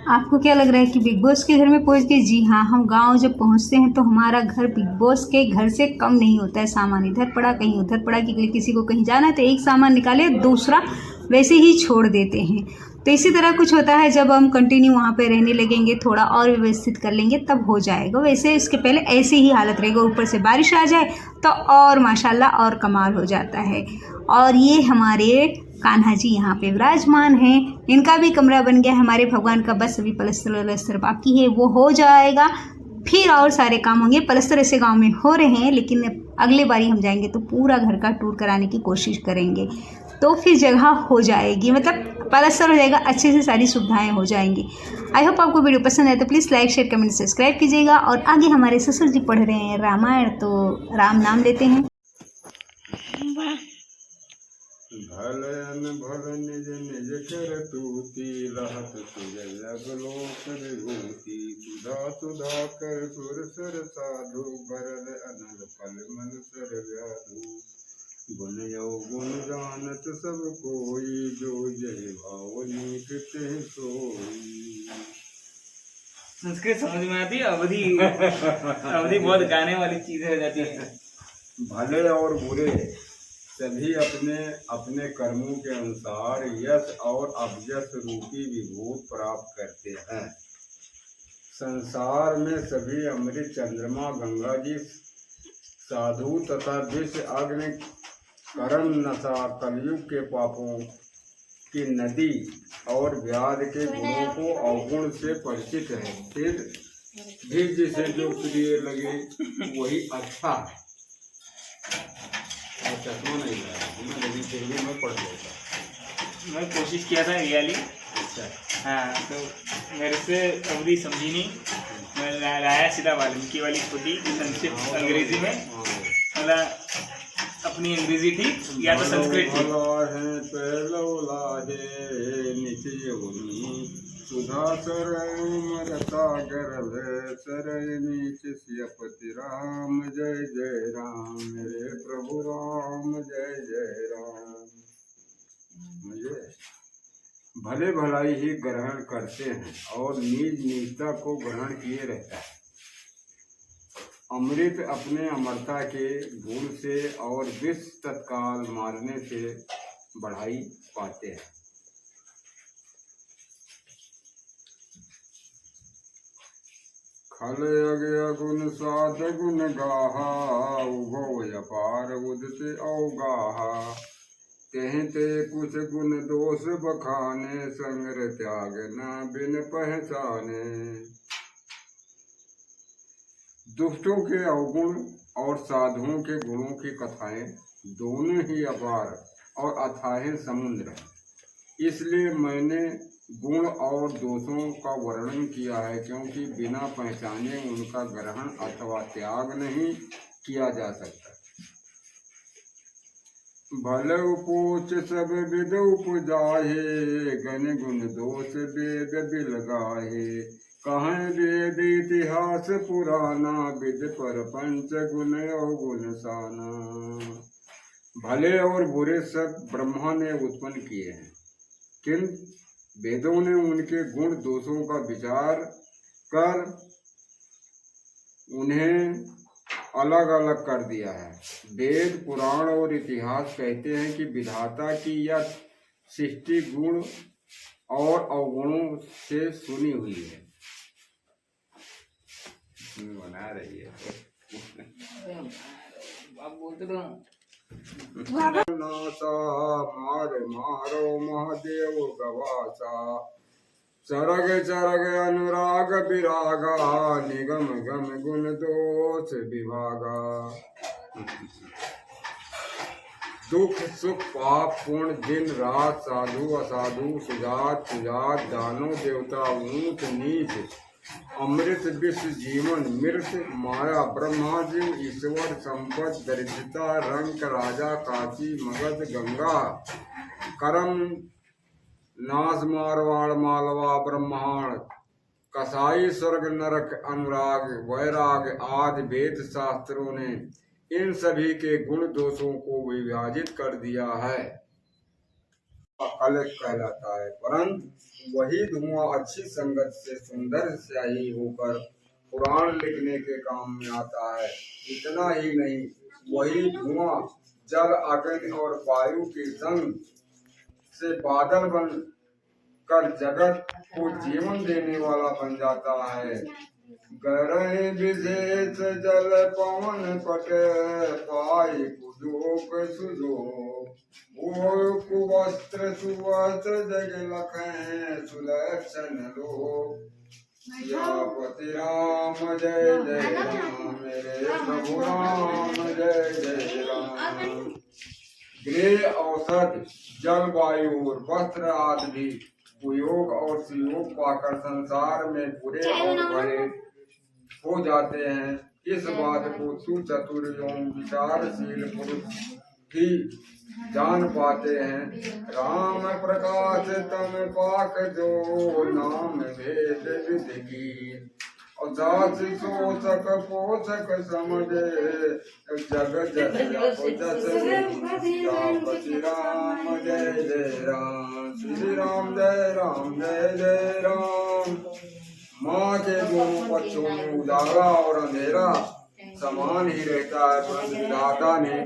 आपको क्या लग रहा है कि बिग बॉस के घर में पहुंच गए? जी हाँ, हम गांव जब पहुंचते हैं तो हमारा घर बिग बॉस के घर से कम नहीं होता है। सामान इधर पड़ा कहीं उधर पड़ा, कि किसी को कहीं जाना है तो एक सामान निकाले दूसरा वैसे ही छोड़ देते हैं। तो इसी तरह कुछ होता है जब हम कंटिन्यू वहाँ पे रहने लगेंगे, थोड़ा और व्यवस्थित कर लेंगे तब हो जाएगा। वैसे इसके पहले ऐसी ही हालत रहेगी, ऊपर से बारिश आ जाए तो और माशाल्लाह और कमाल हो जाता है। और ये हमारे कान्हा जी यहाँ पे विराजमान हैं, इनका भी कमरा बन गया हमारे भगवान का। बस अभी प्लस्तर वलस्तर बाकी है, वो हो जाएगा फिर और सारे काम होंगे। प्लस्तर ऐसे गांव में हो रहे हैं, लेकिन अगले बारी हम जाएंगे तो पूरा घर का टूर कराने की कोशिश करेंगे, तो फिर जगह हो जाएगी, मतलब प्लस्तर हो जाएगा, अच्छे से सारी सुविधाएं हो जाएंगी। आई होप आपको वीडियो पसंद आए तो please like share comment subscribe कीजिएगा। और आगे हमारे ससुर जी पढ़ रहे हैं रामायण, तो राम नाम लेते हैं। भलन भल निज निज कर तूती रहत तुझ जग लोक विभूति सुधा सुधा कर सुर सर साधु भरल अनल फल मन सर व्याधु गुण गुण जानत सब कोई जो जय भाव नीक ते सोई। संस्कृत समझ में आती है, अवधि अवधि बहुत गाने वाली चीजें हो जाती है। भले और बुरे सभी अपने अपने कर्मों के अनुसार यश और अभयश रूपी विभूत प्राप्त करते हैं। संसार में सभी अमृत चंद्रमा गंगा जी साधु तथा विष अग्नि कर्म नशा कलयुग के पापों की नदी और व्याध के गुणों को अवगुण से परिचित है। फिर भी जिसे जो प्रिय लगे वही अच्छा है। चश्मा नहीं लाया लेकिन फिर भी मैं पढ़ लेता। मैं कोशिश किया था रियली। अच्छा। हाँ, तो मेरे से अवधि समझी नहीं, मैं लाया सीधा वाल्मीकि वाली छोटी संक्षिप्त अंग्रेजी में। मतलब अपनी अंग्रेजी थी या तो संस्कृत थी। सुधा सरता गरल सरय नीच सियपति राम जय जय राम मेरे प्रभु राम जय जय राम। मुझे भले भलाई ही ग्रहण करते हैं और नीच नीचता को ग्रहण किए रहता है। अमृत अपने अमरता के गुण से और विष तत्काल मारने से बढ़ाई पाते हैं। खल अगय गुण साध गुण गाहा उभो अपार उदित अवगाहा कहते कुछ गुण दोष बखाने संग्र त्याग न बिन पहचाने। दुष्टों के अवगुण और साधुओं के गुणों की कथाएं दोनों ही अपार और अथाह समुद्र हैं। इसलिए मैंने गुण और दोषों का वर्णन किया है, क्योंकि बिना पहचाने उनका ग्रहण अथवा त्याग नहीं किया जा सकता। भल उपोच सब विद उपजाहे गण गुण दोष वेद बिलगाहे कहें वेद इतिहास पुराना विद पर पंच गुण अवगुण साना। भले और बुरे सब ब्रह्मा ने उत्पन्न किए हैं, किंतु वेदों ने उनके गुण दोषों का विचार कर उन्हें अलग अलग कर दिया है। वेद पुराण और इतिहास कहते हैं कि विधाता की यह सृष्टि गुण और अवगुणों से सुनी हुई है। बना रही है आप बोलते तो नासा मार मारो महादेव गवासा चरग चरग अनुराग विरागा निगम गम गुण दोष विभागा। दुख सुख पाप पुण्य दिन रात साधु असाधु सुजात सुजात दानव देवता ऊंच नीच अमृत विष जीवन मृत माया ब्रह्मा जी ईश्वर संपद दरिद्रता रंक राजा काशी मगध गंगा करम नाश मारवाड़ मालवा ब्रह्मांड कसाई स्वर्ग नरक अनुराग वैराग आदि वेद शास्त्रों ने इन सभी के गुण दोषों को विभाजित कर दिया है। कलश कहलाता है, परंतु वही धुआं अच्छी संगत से सुंदर स्याही होकर पुराण लिखने के काम में आता है। इतना ही नहीं, वही धुआं जल, अग्नि और वायु के संग से बादल बन कर जगत को जीवन देने वाला बन जाता है। गरह विशेष जल पवन पट पाई कुजोक सुजोक, कुवस्त्र सुवस्त्र जग लखें सुलक्षण लोक। सियापति राम जय जय राम, मेरे प्रभु राम जय जय राम। गृह, औषध, जल, वायु और वस्त्र आदि भी कुयोग और सुयोग पाकर संसार में बुरे और भले हो जाते हैं। इस बात को सुचतुर एवं विचारशील पुरुष ही जान पाते हैं। राम प्रकाश तम पाक जो, नाम भेद विधि की। और दास शोषक पोषक समझे, जग जपति राम जय जय राम। श्री राम जय राम जय जय राम। माँ के दोनों पक्षों में उजाला और अंधेरा समान ही रहता है, परंतु विधाता ने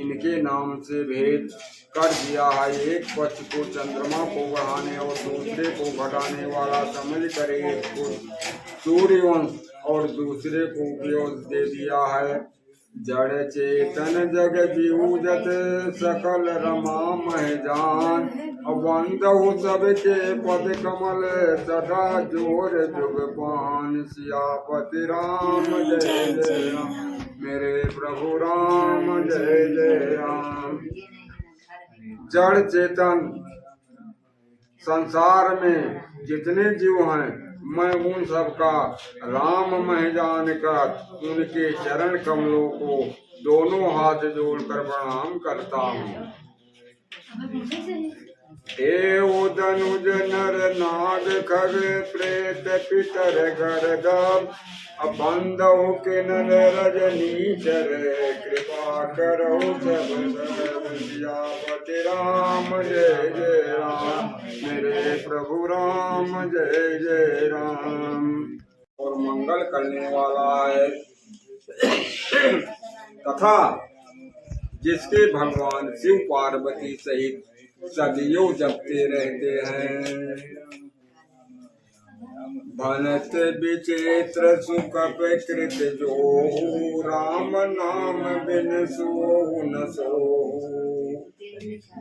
इनके नाम से भेद कर दिया है। एक पक्ष को चंद्रमा को बढ़ाने और दूसरे को घटाने वाला समझ कर एक को सूर्यवंश और दूसरे को व्योम दे दिया है। जड़ चेतन जग जीवजत सकल रमा मह जान, वंदहु सबके पद कमल सदा जोर जुग पान। सियापति राम जय जय राम, मेरे प्रभु राम जय जय राम। जड़ चेतन संसार में जितने जीव हैं, मैं उन सबका राम मह जान कर उनके चरण कमलों को दोनों हाथ जोड़कर प्रणाम करता हूँ। देव धनुज नर नाग खग प्रेत पितर गरदब, बंधु किन्नर रजनीचर, कृपा करो सब। सियापति राम जय जय राम, मेरे प्रभु राम जय जय राम। और मंगल करने वाला है तथा जिसके भगवान शिव पार्वती सहित सदियों जपते रहते हैं। भनत विचित्र सुख कृत जो, राम नाम बिन सोहु न सोहु।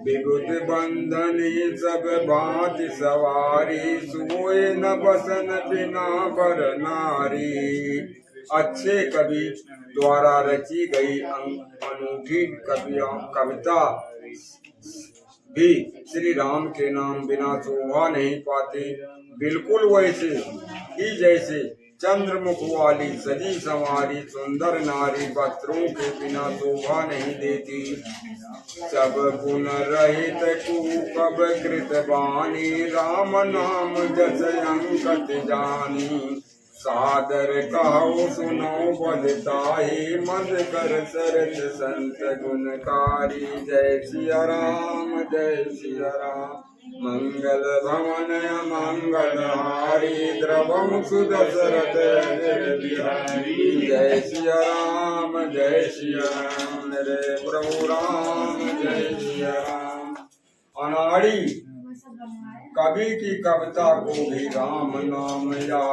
विबुध बंधनी सब भांति सवारी, सोए न बसन बिना बर नारी। अच्छे कवि द्वारा रची गई अनूठी कविता भी श्री राम के नाम बिना शोभा नहीं पाती। बिल्कुल वैसे ही जैसे चंद्रमुख वाली सजी संवारी सुंदर नारी वस्त्रों के बिना शोभा नहीं देती। सब गुण रहित कुकब कृत बानी, राम नाम जस अंकत जानी। सादर कहो सुनो बदताही, मद कर सरस संत गुणकारी। जय सिया राम जय सिया राम, मंगल भवन मंगल हारी। द्रवम सुदशरथ बिहारी, जय सिया राम मेरे प्रभु राम जय सिया राम। अनाड़ी कवि की कविता को भी राम नाम या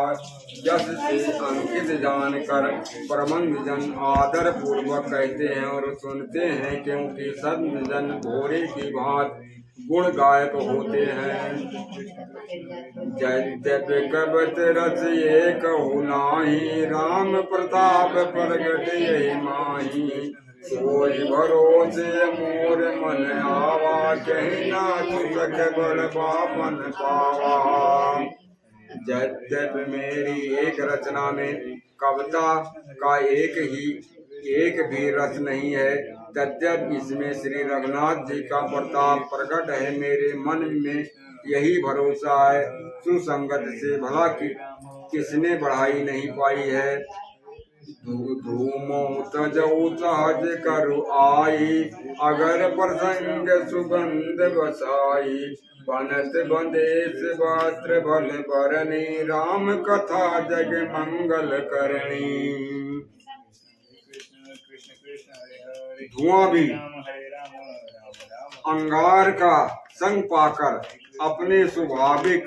यश से अंकित जानकर प्रबंध जन आदर पूर्वक कहते हैं और सुनते हैं, क्योंकि सद्म जन घोड़े की भांति गुण गायक होते हैं। यद्यपि कबत रस एक हो नाही, राम प्रताप प्रगट यही माही। सोई भरोसे मोर मन आवा, कहीं ना चुसक बड़ बापन पावा। यद्यपि मेरी एक रचना में कविता का एक भी रस नहीं है, तद्यपि इसमें श्री रघुनाथ जी का प्रताप प्रकट है। मेरे मन में यही भरोसा है, सुसंगत से भला किसने बढ़ाई नहीं पाई है। धूमो तजऊ सहज करु आई, अगर प्रसंग सुगंध बसाई। बनत बंदेश वस्त्र भल बरनी राम कथा जग मंगल करणी। कृष्ण कृष्ण हरे हरे धुआं भी राम हरे राम राम राम अंगार का संग पाकर अपने स्वाभाविक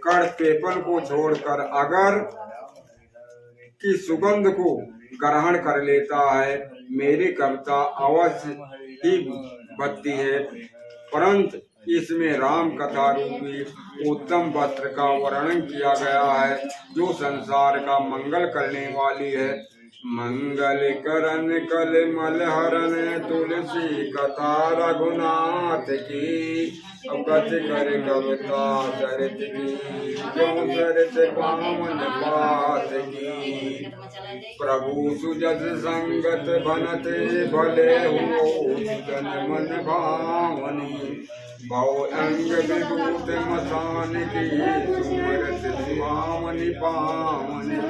कर्तव्यपन को छोड़कर अगर की सुगंध को ग्रहण कर लेता है। मेरी कविता अवश्य ही बदती है, परंतु इसमें राम कथा रूपी उत्तम वस्त्र का वर्णन किया गया है जो संसार का मंगल करने वाली है। मंगल करन कल मल हरन तुलसी कथा रघुनाथ की। अवगत कर कविता चरित की क्यों चरित पावन पात की। प्रभु सुजस संगत बनते भले हो जन मन भावनी। भव अंग विभूत मसान की सुमरत सुहावनी पावनी।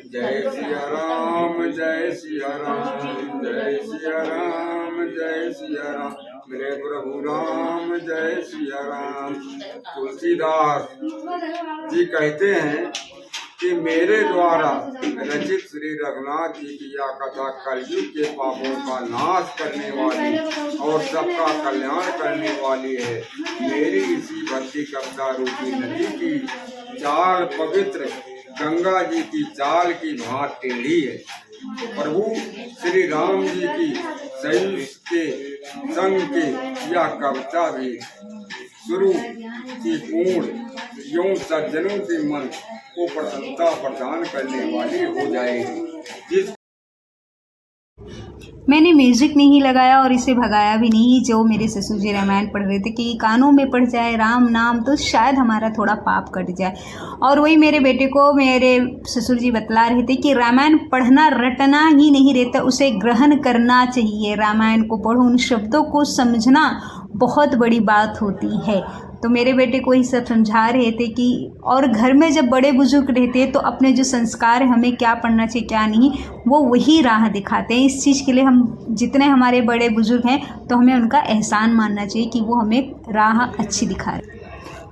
जय सिया राम जय सिया राम जय सिया राम जय सिया राम मेरे प्रभु राम जय सिया राम। तुलसीदास जी कहते हैं कि मेरे द्वारा रचित श्री रघुनाथ जी की यह कथा कलयुग के पापों का नाश करने वाली और सबका कल्याण करने वाली है। मेरी इसी भक्ति कविता रूपी नदी की चाल पवित्र गंगा जी की चाल की भांत टेढ़ी है। प्रभु श्री राम जी की सही के संग के यह कविता भी शुरू की पूर्ण यूं सज्जनों के मन को प्रसन्नता प्रदान करने वाली हो जाएगी। जिस मैंने म्यूजिक नहीं लगाया और इसे भगाया भी नहीं। जो मेरे ससुर जी रामायण पढ़ रहे थे कि कानों में पड़ जाए राम नाम तो शायद हमारा थोड़ा पाप कट जाए। और वही मेरे बेटे को मेरे ससुर जी बतला रहे थे कि रामायण पढ़ना रटना ही नहीं रहता, उसे ग्रहण करना चाहिए। रामायण को पढ़ो, उन शब्दों को समझना बहुत बड़ी बात होती है। तो मेरे बेटे को ही सब समझा रहे थे कि और घर में जब बड़े बुजुर्ग रहते हैं तो अपने जो संस्कार है हमें क्या पढ़ना चाहिए क्या नहीं, वो वही राह दिखाते हैं। इस चीज़ के लिए हम जितने हमारे बड़े बुजुर्ग हैं तो हमें उनका एहसान मानना चाहिए कि वो हमें राह अच्छी दिखा रहे।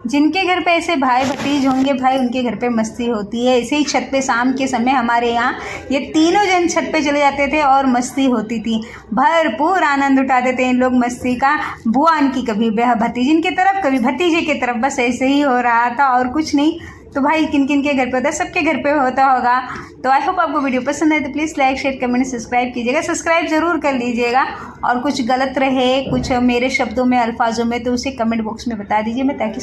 जिनके घर पे ऐसे भाई भतीज होंगे भाई उनके घर पे मस्ती होती है। ऐसे ही छत पे शाम के समय हमारे यहाँ ये तीनों जन छत पे चले जाते थे और मस्ती होती थी। भरपूर आनंद उठाते थे इन लोग मस्ती का। बुआ इनकी कभी भतीजिन की तरफ कभी भतीजे की तरफ, बस ऐसे ही हो रहा था और कुछ नहीं। तो भाई किन किन के घर पे होता है, सबके घर पे होता होगा। तो आई होप आपको वीडियो पसंद है तो please like share comment subscribe कीजिएगा। सब्सक्राइब ज़रूर कर लीजिएगा और कुछ गलत रहे कुछ मेरे शब्दों में अल्फाजों में तो उसे कमेंट बॉक्स में बता दीजिए मैं ताकि